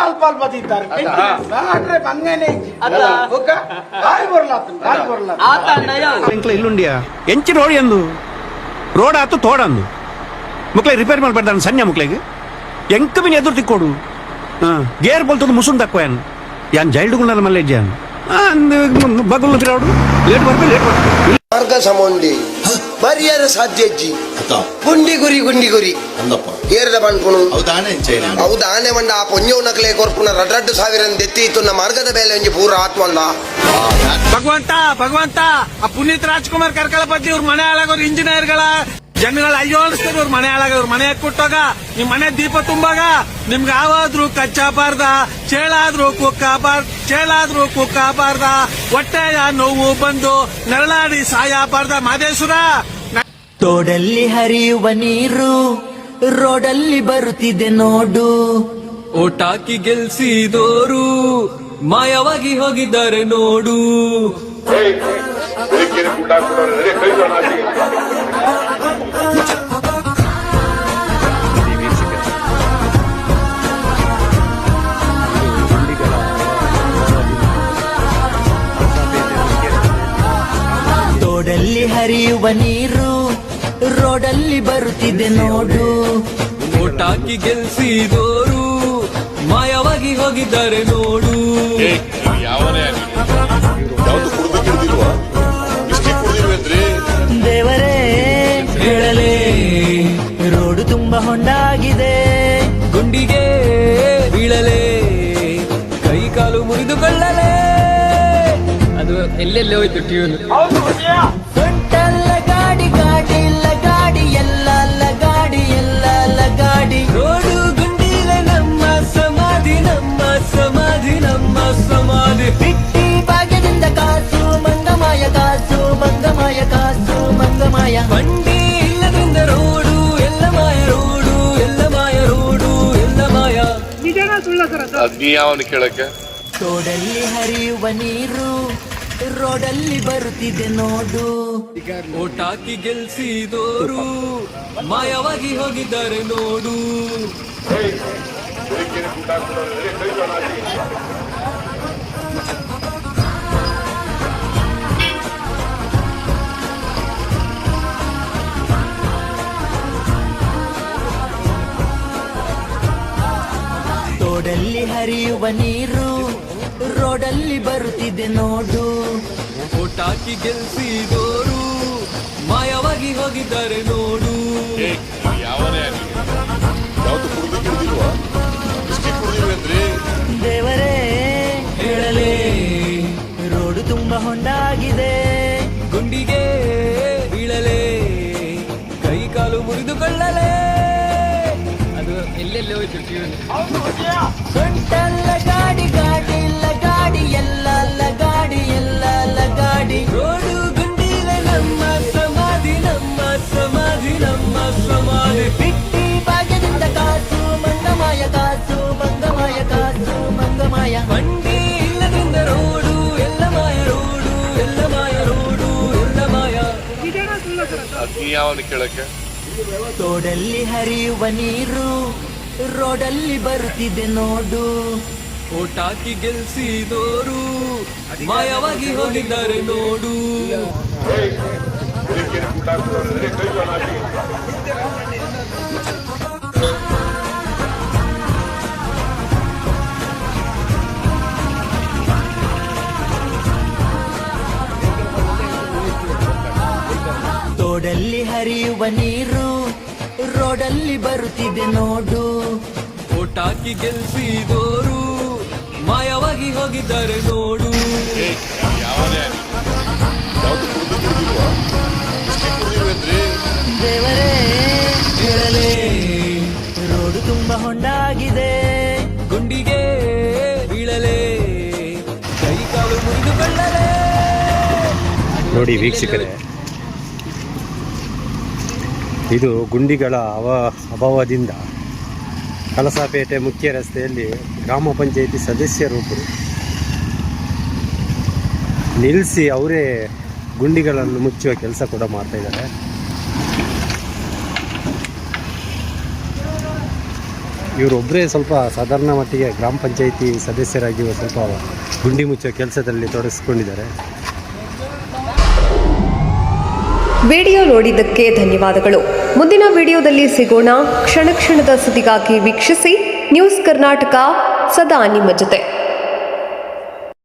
ಅಲ್ಪ ಅಲ್ಪ ತಿಂತಾರೆ ನಾಡ್ರೆ ಬಂಗನೆ ಗಾಳಿ ಬರ್ಲಾತ ಇಲ್ಲುಂಡಿಯಾ ಎಂಚಿ ರೋಡ್ ಎಂದು ರೋಡ್ ಆತು ತೋಡಂದು ಮುಕ್ಲೆ ರಿಪೇರ್ ಮಾಡ್ಬಾರ್ದು ಸಣ್ಣ ಮುಕ್ಳಿಗೆ ಎಂಕ ಬಿನ್ ಎದುರು ತಿಕ್ಕೋಡು ಗೇರ್ ಬೋಲ್ತದ ಮುಸುನ್ ತಕ್ಕೋಯನ್ ಯಾನ್ ಜೈಲ್ಡ್ಗುಳ್ನ ಮಲ್ಲೆ ಜಾನ್ ಬಗಲ್ ತಿರಾಡು ಲೇಟ್ ಬರ್ಬೇಕು ಮಾರ್ಗ ಸಮುಂಡಿ ಬರಿಯರ ಸಾಧ್ಯಜ್ಜಿ ಗುಂಡಿ ಗುರಿ ಏರದ ಬಣ್ಪುಣು ಹೌದು ಆನೆ ಮಂಡ ಆ ಪೊಂಜವು ನಕಲೆ ಕೊರ್ಪುನ ರಡ್ಡು ಸಾವಿರ ಎತ್ತಿ ಇತ್ತು ಮಾರ್ಗದ ಬೇಲೆ ಒಂಜಿ ಪೂರ ಆತ್ಮಲ್ಲ ಭಗವಂತ ಆ ಪುನೀತ್ ರಾಜ್ಕುಮಾರ್ ಕರ್ಕಳ ಪತಿ ಇವ್ರ ಮನೆ ಹಾಳಾಗೋರು ಇಂಜಿನಿಯರ್ಗಳ ಜನಗಳ ಅಯ್ಯೋ ಅನಿಸ್ತದೆ ಇವ್ರ ಮನೆ ಹಾಳಾಗ ಮನೆ ಕೊಟ್ಟಾಗ ನಿಮ್ ಮನೆ ದೀಪ ತುಂಬಾಗ ನಿಮ್ಗೆ ಯಾವಾದ್ರೂ ಕಚ್ಚಾಬಾರ್ದ ಚೇಳಾದ್ರೂ ಕುಕ್ಕಾಬಾರ್ದ ಹೊಟ್ಟೆಯ ನೋವು ಬಂದು ನೆರಳಾಡಿ ಸಾಯಬಾರ್ದ ಮಾದೇಶ್ವರ. ತೋಡಲ್ಲಿ ಹರಿಯುವ ನೀರು ರೋಡಲ್ಲಿ ಬರುತ್ತಿದೆ ನೋಡು, ಓಟಾಕಿ ಗೆಲ್ಸಿದೋರು ಮಾಯವಾಗಿ ಹೋಗಿದ್ದಾರೆ ನೋಡು. ತೋಡಲ್ಲಿ ಹರಿಯುವ ನೀರು ರೋಡಲ್ಲಿ ಬರುತ್ತಿದೆ ನೋಡು, ಓಟಾಕಿ ಗೆಲ್ಸಿದೋರು ಮಾಯವಾಗಿ ಹೋಗಿದ್ದಾರೆ ನೋಡು. ದೇವರೇ ಹೇಳಲೇ ರೋಡು ತುಂಬಾ ಹೊಂಡಾಗಿದೆ, ಗುಂಡಿಗೆ ಬೀಳಲೇ ಕೈ ಕಾಲು ಮುರಿದುಕೊಳ್ಳಲೇ. ಅದು ಎಲ್ಲೆಲ್ಲೇ ಹೋಯ್ತು ಟ್ಯೂನ್. ಸೊಂಟಲ್ಲ ಗಾಡಿ ಗಾಡಿ ಇಲ್ಲ ಗಾಡಿ ಎಲ್ಲ ಗಾಡಿ ಎಲ್ಲ ಗಾಡಿ, ರೋಡು ಗುಂಡಿಲೆ ನಮ್ಮ ಸಮಾಧಿ ನಮ್ಮ ಸಮಾಧಿ ನಮ್ಮ ಸಮಾಧಿ. ಬಿಟ್ಟಿ ಭಾಗ್ಯದಿಂದ ಕಾಸು ಮಂಗಮಾಯ ಕಾಸು ಮಂಗಮಾಯ ಕಾಸು ಮಂಗಮಾಯ, ಬಂಡಿ ಇಲ್ಲದಿಂದ ರೋಡು ಎಲ್ಲ ಮಾಯ ರೋಡು ಎಲ್ಲ ಮಾಯ ರೋಡು ಎಲ್ಲ ಮಾಯ. ಯಾವನು ಕೇಳಕ್ಕೆ ತೋಡಲ್ಲಿ ಹರಿಯುವ ನೀರು ರೋಡಲ್ಲಿ ಬರುತ್ತಿದೆ ನೋಡು, ಓಟಾಕಿ ಗೆಲ್ಸಿದೋರು ಮಾಯವಾಗಿ ಹೋಗಿದ್ದಾರೆ ನೋಡು. ತೋಡಲ್ಲಿ ಹರಿಯುವ ನೀರು ರೋಡಲ್ಲಿ ಬರುತ್ತಿದೆ ನೋಡು, ಓಟಾಕಿ ಗೆಲ್ಸಿದೋರು ಮಾಯವಾಗಿ ಹೋಗಿದ್ದಾರೆ ನೋಡು. ದೇವರೇ ಹೇಳಲೇ ರೋಡು ತುಂಬಾ ಹೊಂಡಾಗಿದೆ, ಗುಂಡಿಗೆ ಬೀಳಲೇ ಕೈ ಕಾಲು ಮುರಿದುಕೊಳ್ಳಲೇ. ಅದು ಎಲ್ಲೆಲ್ಲೇ ಹೋಯ್ತು ಟ್ಯೂನ್. ಸೊಂಟಲ್ಲ ಗಾಡಿ ಗಾಡಿ ಇಲ್ಲ ಗಾಡಿ ಎಲ್ಲ ಗಾಡಿ ಎಲ್ಲ ಗಾಡಿ, ರೋಡು ಗುಂಡಿಲೆ ನಮ್ಮ ಸಮಾಧಿ ನಮ್ಮ ಸಮಾಧಿ ನಮ್ಮ ಸಮಾಧಿ. ಬಿಟ್ಟಿ ಭಾಗ್ಯದಿಂದ ಕಾಸು ಮಂಗಮಾಯ ಕಾಸು ಮಂಗಮಾಯ ಕಾಸು ಮಂಗಮಾಯ, ಬಂಡಿ ಇಲ್ಲದಿಂದ ರೋಡು ಎಲ್ಲ ಮಾಯ ರೋಡು ಎಲ್ಲ ಮಾಯ ರೋಡು ಎಲ್ಲ ಮಾಯ. ಯಾವನು ಕೇಳಕ್ಕೆ ತೋಡಲ್ಲಿ ಹರಿಯುವ ನೀರು ರೋಡಲ್ಲಿ ಬರುತ್ತಿದೆ ನೋಡು, ಓಟಾಕಿ ಗೆಲ್ಸಿದೋರು ಮಾಯವಾಗಿ ಹೋಗಿದ್ದಾರೆ ನೋಡು. ತೋಡಲ್ಲಿ ಹರಿಯುವ ನೀರು ರೋಡಲ್ಲಿ ಬರುತ್ತಿದೆ ನೋಡು, ಓಟಾಕಿ ಗೆಲ್ಸಿದೋರು ಮಾಯವಾಗಿ ಹೋಗಿದ್ದಾರೆ ನೋಡು. ದೇವರೇ ಹೇಳಲೇ ರೋಡು ತುಂಬಾ ಹೊಂಡಾಗಿದೆ, ಗುಂಡಿಗೆ ಬೀಳಲೇ ಕೈ ಕಾಲು ಮುರಿದುಕೊಳ್ಳಲೇ. ನೋಡಿ ವೀಕ್ಷಕರೇ, ಇದು ಗುಂಡಿಗಳ ಅಭಾವದಿಂದ ಕಲಸಪೇಟೆ ಮುಖ್ಯ ರಸ್ತೆಯಲ್ಲಿ ಗ್ರಾಮ ಪಂಚಾಯಿತಿ ಸದಸ್ಯರೊಬ್ಬರು ನಿಲ್ಲಿಸಿ ಅವರೇ ಗುಂಡಿಗಳನ್ನು ಮುಚ್ಚುವ ಕೆಲಸ ಕೂಡ ಮಾಡ್ತಾ ಇದ್ದಾರೆ. ಇವರೊಬ್ಬರೇ ಸ್ವಲ್ಪ ಸಾಧಾರಣ ಮಟ್ಟಿಗೆ ಗ್ರಾಮ ಪಂಚಾಯಿತಿ ಸದಸ್ಯರಾಗಿ ಸ್ವಲ್ಪ ಗುಂಡಿ ಮುಚ್ಚೋ ಕೆಲಸದಲ್ಲಿ ತೊಡಗಿಸ್ಕೊಂಡಿದ್ದಾರೆ. ವಿಡಿಯೋ ನೋಡಿದ್ದಕ್ಕೆ ಧನ್ಯವಾದಗಳು. ಮುಂದಿನ ವಿಡಿಯೋದಲ್ಲಿ ಸಿಗೋಣ. ಕ್ಷಣ ಕ್ಷಣದ ಸುದ್ದಿಗಾಗಿ ವೀಕ್ಷಿಸಿ ನ್ಯೂಸ್ ಕರ್ನಾಟಕ, ಸದಾ ನಿಮ್ಮ ಜೊತೆ.